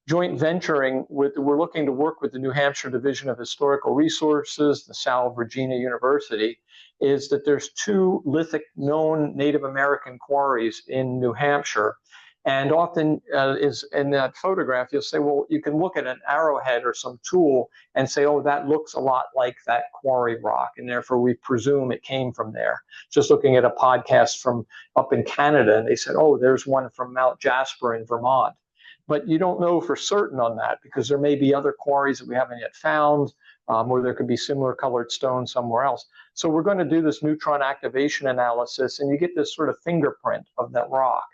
joint venturing we're looking to work with the New Hampshire Division of Historical Resources, the Sal Virginia University, is that there's 2 lithic known Native American quarries in New Hampshire. And often is in that photograph, you'll say, well, you can look at an arrowhead or some tool and say, oh, that looks a lot like that quarry rock, and therefore we presume it came from there. Just looking at a podcast from up in Canada, and they said, oh, there's one from Mount Jasper in Vermont. But you don't know for certain on that, because there may be other quarries that we haven't yet found, or there could be similar colored stone somewhere else. So we're going to do this neutron activation analysis, and you get this sort of fingerprint of that rock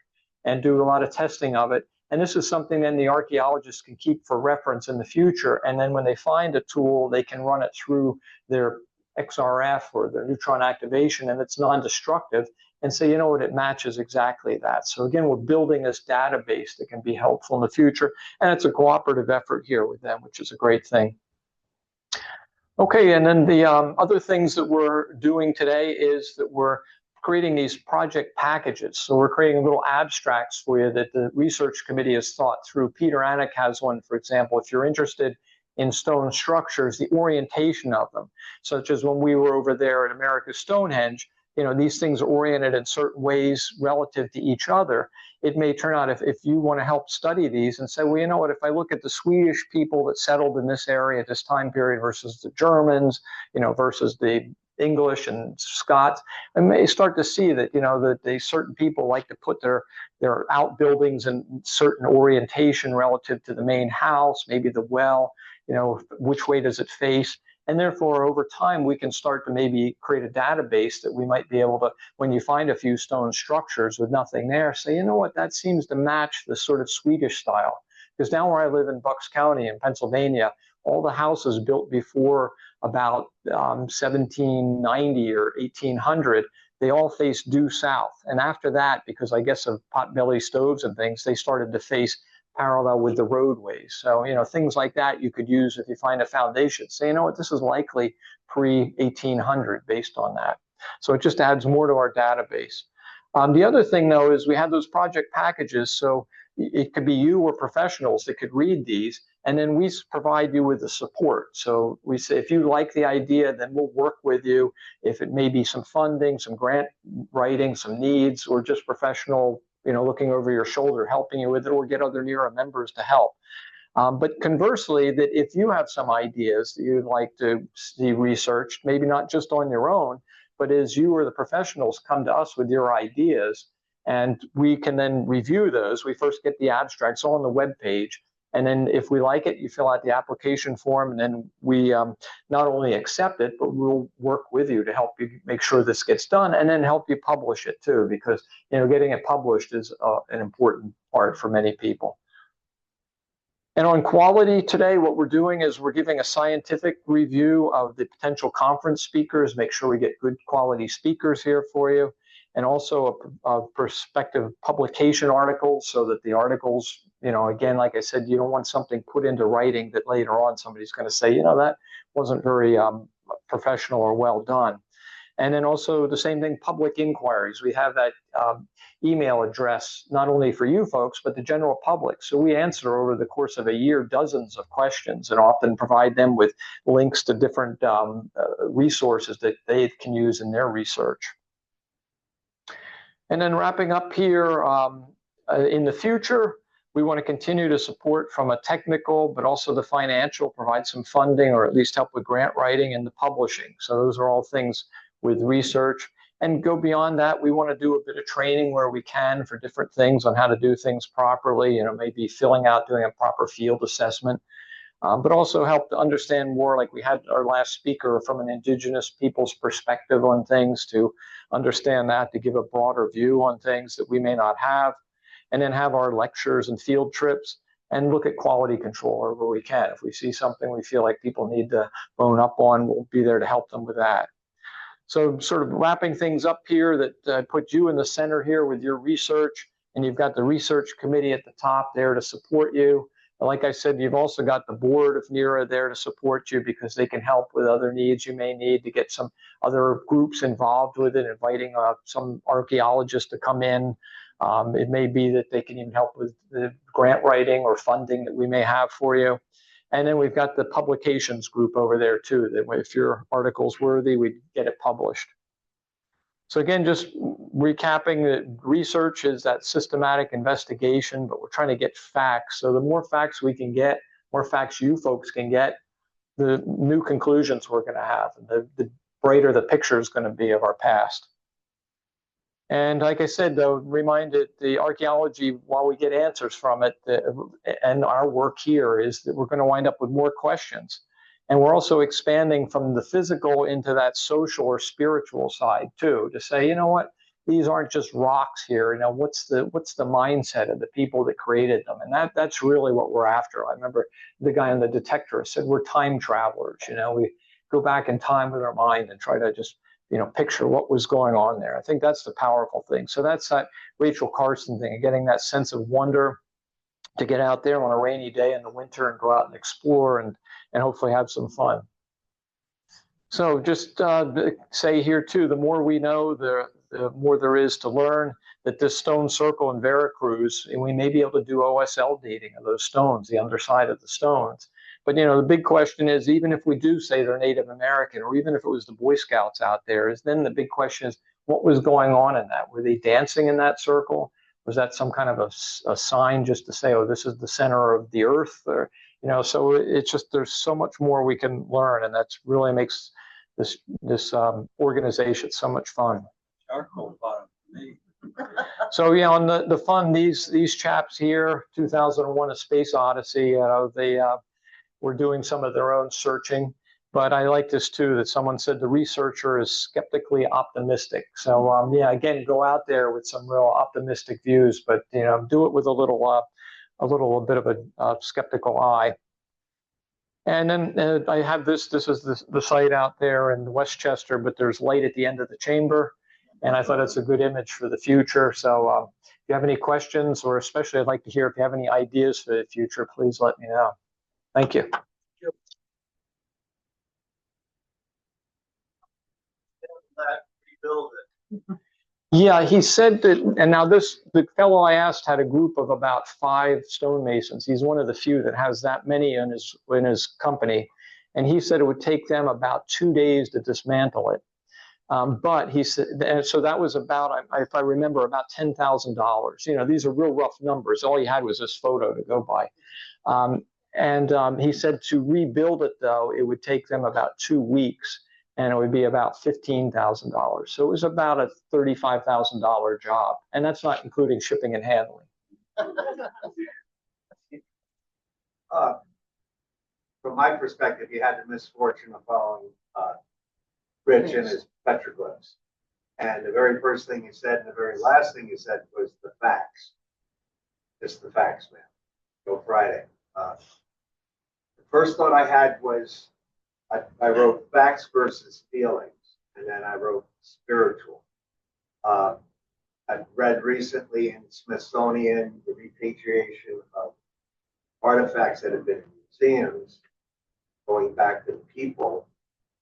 and do a lot of testing of it. And this is something then the archaeologists can keep for reference in the future. And then when they find a tool, they can run it through their XRF or their neutron activation, and it's non-destructive, and say, you know what, it matches exactly that. So again, we're building this database that can be helpful in the future. And it's a cooperative effort here with them, which is a great thing. Okay, and then the other things that we're doing today is that we're creating these project packages. So we're creating little abstracts for you that the research committee has thought through. Peter Annick has one, for example, if you're interested in stone structures, the orientation of them, such as when we were over there at America's Stonehenge, these things are oriented in certain ways relative to each other. It may turn out, if you want to help study these and say, well, you know what, if I look at the Swedish people that settled in this area at this time period versus the Germans, versus the English and Scots, I may start to see that, that certain people like to put their outbuildings in certain orientation relative to the main house, maybe the well, which way does it face? And therefore, over time, we can start to maybe create a database that we might be able to, when you find a few stone structures with nothing there, say, you know what, that seems to match the sort of Swedish style. Because down where I live in Bucks County in Pennsylvania, all the houses built before about 1790 or 1800, they all face due south. And after that, because I guess of potbelly stoves and things, they started to face parallel with the roadways. So, things like that you could use if you find a foundation. Say, you know what, this is likely pre-1800 based on that. So it just adds more to our database. The other thing, though, is we have those project packages. So it could be you or professionals that could read these, and then we provide you with the support. So we say, if you like the idea, then we'll work with you. If it may be some funding, some grant writing, some needs, or just professional, looking over your shoulder, helping you with it, or get other NEARA members to help. But conversely, that if you have some ideas that you'd like to see researched, maybe not just on your own, but as you or the professionals come to us with your ideas, and we can then review those. We first get the abstracts on the web page, and then if we like it, you fill out the application form, and then we not only accept it, but we'll work with you to help you make sure this gets done, and then help you publish it too, because getting it published is an important part for many people. And on quality today, what we're doing is we're giving a scientific review of the potential conference speakers, make sure we get good quality speakers here for you, and also a prospective publication articles, so that the articles, again, like I said, you don't want something put into writing that later on somebody's going to say, that wasn't very professional or well done. And then also the same thing, public inquiries. We have that email address, not only for you folks, but the general public. So we answer over the course of a year dozens of questions, and often provide them with links to different resources that they can use in their research. And then wrapping up here, in the future, we want to continue to support from a technical, but also the financial, provide some funding or at least help with grant writing and the publishing. So those are all things with research. And go beyond that, we want to do a bit of training where we can for different things on how to do things properly, maybe filling out, doing a proper field assessment, but also help to understand more, like we had our last speaker, from an indigenous people's perspective on things, to understand that, to give a broader view on things that we may not have, and then have our lectures and field trips and look at quality control wherever we can. If we see something we feel like people need to bone up on, we'll be there to help them with that. So sort of wrapping things up here, that put you in the center here with your research, and you've got the research committee at the top there to support you. And like I said, you've also got the board of NEARA there to support you, because they can help with other needs you may need to get some other groups involved with it, inviting some archaeologists to come in. It may be that they can even help with the grant writing or funding that we may have for you. And then we've got the publications group over there too, that if your article's worthy, we get it published. So again, just recapping, that research is that systematic investigation, but we're trying to get facts. So the more facts we can get, more facts you folks can get, the new conclusions we're going to have, and the brighter the picture is going to be of our past. And like I said, though, reminded the archaeology, while we get answers from it, and our work here is that we're going to wind up with more questions. And we're also expanding from the physical into that social or spiritual side too, to say, what, these aren't just rocks here. What's the mindset of the people that created them? And that's really what we're after. I remember the guy on the detector said, we're time travelers. We go back in time with our mind and try to just picture what was going on there. I think that's the powerful thing. So that's that Rachel Carson thing, getting that sense of wonder, to get out there on a rainy day in the winter and go out and explore and hopefully have some fun. So just say here too, the more we know, the more there is to learn. That this stone circle in Veracruz, and we may be able to do OSL dating of those stones, the underside of the stones. But the big question is, even if we do say they're Native American, or even if it was the Boy Scouts out there, then the big question is, what was going on in that? Were they dancing in that circle? Was that some kind of a sign just to say, oh, this is the center of the earth? Or, so it's just, there's so much more we can learn, and that's really makes this organization so much fun. Charcoal bottom for me. So yeah, on the fun, these chaps here, 2001: A Space Odyssey, they were doing some of their own searching. But I like this too, that someone said the researcher is skeptically optimistic. So yeah, again, go out there with some real optimistic views, but do it with a little bit of a skeptical eye. And then I have this is the site out there in Westchester, but there's light at the end of the chamber. And I thought it's a good image for the future. So if you have any questions, or especially I'd like to hear if you have any ideas for the future, please let me know. Thank you. Yeah, he said that, and now the fellow I asked had a group of about 5 stonemasons. He's one of the few that has that many in his company. And he said it would take them about 2 days to dismantle it. But he said, so that was about, if I remember, about $10,000. These are real rough numbers. All he had was this photo to go by. he said to rebuild it, though, it would take them about 2 weeks, and it would be about $15,000. So it was about a $35,000 job, and that's not including shipping and handling. From my perspective, you had the misfortune of following Rich and his petroglyphs. And the very first thing he said and the very last thing he said was the facts. Just the facts, man. Go Friday. The first thought I had was I wrote facts versus feelings, and then I wrote spiritual. I've read recently in Smithsonian the repatriation of artifacts that have been in museums going back to the people.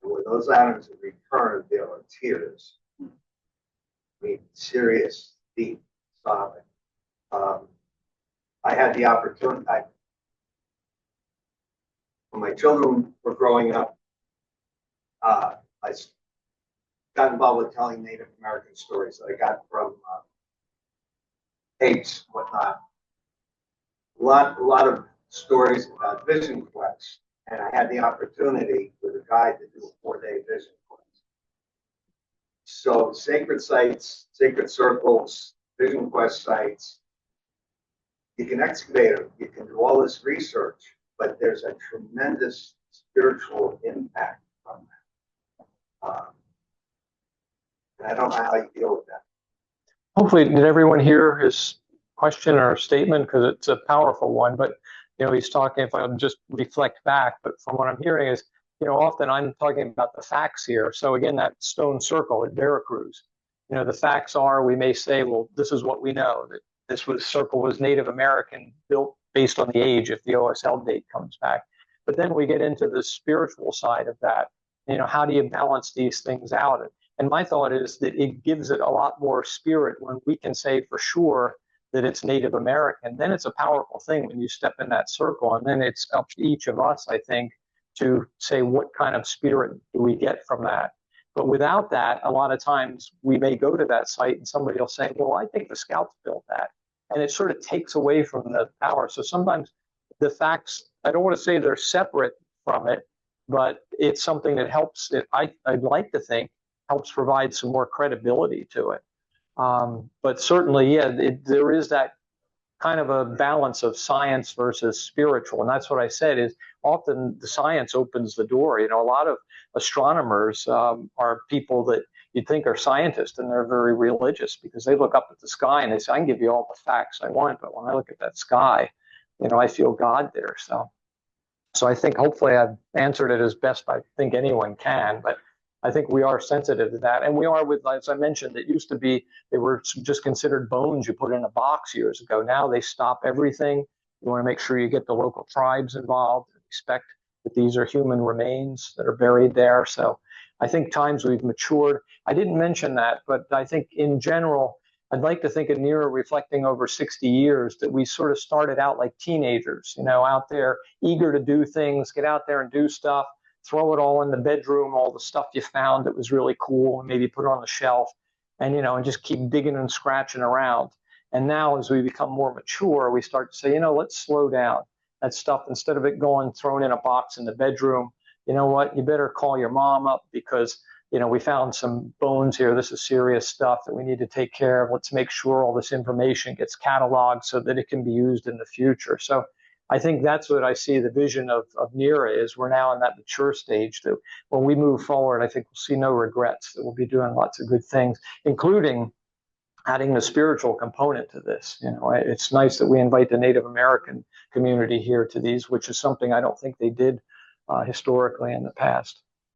And when those items are returned, there are tears. I mean, serious, deep sobbing. I had the opportunity, when my children were growing up, I got involved with telling Native American stories that I got from tapes, whatnot. A lot of stories about vision quests, and I had the opportunity with a guide to do a 4-day vision quest. So sacred sites, sacred circles, vision quest sites, you can excavate them, you can do all this research, but there's a tremendous spiritual impact from that. And I don't know how you deal with that. Hopefully, did everyone hear his question or statement? Because it's a powerful one, but he's talking, if I just reflect back, but from what I'm hearing is, often I'm talking about the facts here. So again, that stone circle at Veracruz, the facts are, we may say, well, this is what we know, that this circle was Native American, built based on the age, if the OSL date comes back. But then we get into the spiritual side of that. How do you balance these things out? And my thought is that it gives it a lot more spirit when we can say for sure that it's Native American. Then it's a powerful thing when you step in that circle. And then it's up to each of us, I think, to say what kind of spirit do we get from that. But without that, a lot of times we may go to that site and somebody will say, well, I think the scouts built that. And it sort of takes away from the power. So sometimes the facts, I don't want to say they're separate from it, but it's something that helps it. I'd like to think helps provide some more credibility to it. But certainly, yeah, there is that kind of a balance of science versus spiritual. And that's what I said is often the science opens the door. A lot of astronomers are people that you'd think are scientists, and they're very religious because they look up at the sky and they say, I can give you all the facts I want, but when I look at that sky, I feel God there. So I think hopefully I've answered it as best I think anyone can, but I think we are sensitive to that. And we are with, as I mentioned, it used to be, they were just considered bones you put in a box years ago. Now they stop everything. You want to make sure you get the local tribes involved and expect that these are human remains that are buried there. So I think times we've matured. I didn't mention that, but I think in general, I'd like to think of NEARA reflecting over 60 years that we sort of started out like teenagers, out there eager to do things, get out there and do stuff. Throw it all in the bedroom, all the stuff you found that was really cool, and maybe put it on the shelf, and and just keep digging and scratching around. And now, as we become more mature, we start to say, let's slow down. That stuff, instead of it thrown in a box in the bedroom, you know what? You better call your mom up because we found some bones here. This is serious stuff that we need to take care of. Let's make sure all this information gets cataloged so that it can be used in the future. So I think that's what I see the vision of NEARA is. We're now in that mature stage that when we move forward, I think we'll see no regrets, that we'll be doing lots of good things, including adding the spiritual component to this. It's nice that we invite the Native American community here to these, which is something I don't think they did historically in the past.